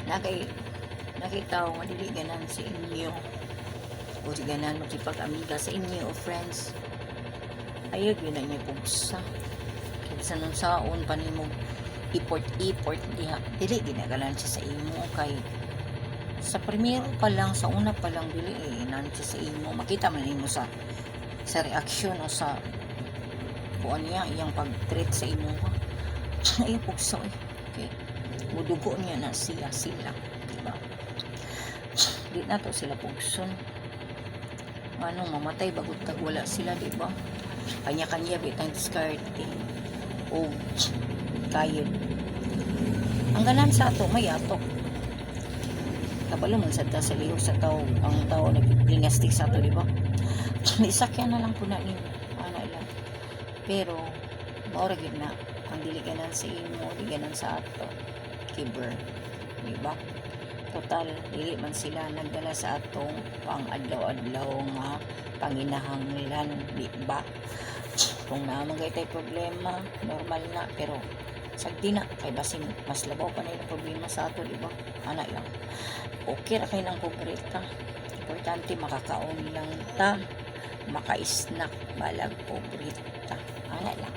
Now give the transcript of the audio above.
Nakay nakita ko nga dili ganan sa inyo o di ganan makipag-amiga sa inyo o friends. Ayaw yun na niya pugsa. Kaysa nun saon pa nimo import diha dili ginagalan siya sa imo kay sa primero pa lang sa una pa lang dili inan siya sa imo makita man nimo sa reaksyon o sa kuan niya iyang pag-treat sa imo ha. Ay pugsa okay mudugo niya na sila diba di na to sila pugson anong mamatay bagot tag wala sila diba kanya-kanya bitang diskarte o kayod ang ganan sa ato may ato kabalo man sa lihok sa tao ang tao nagplingastik sa ato diba isakyan na lang po na ni ana lang pero maura gid na ang dili ganan sa imo di ganan sa ato kiber diba total dili man sila nagdala sa atong pang adlaw-adlaw nga panginahanglan di ba kung naamagay tay problema normal na pero sagdi na kay basin mas labaw pa na yung problema sa ato diba ana lang okay ra kay nang pobreta importante makakaon lang ta maka-snack balag pobreta ana lang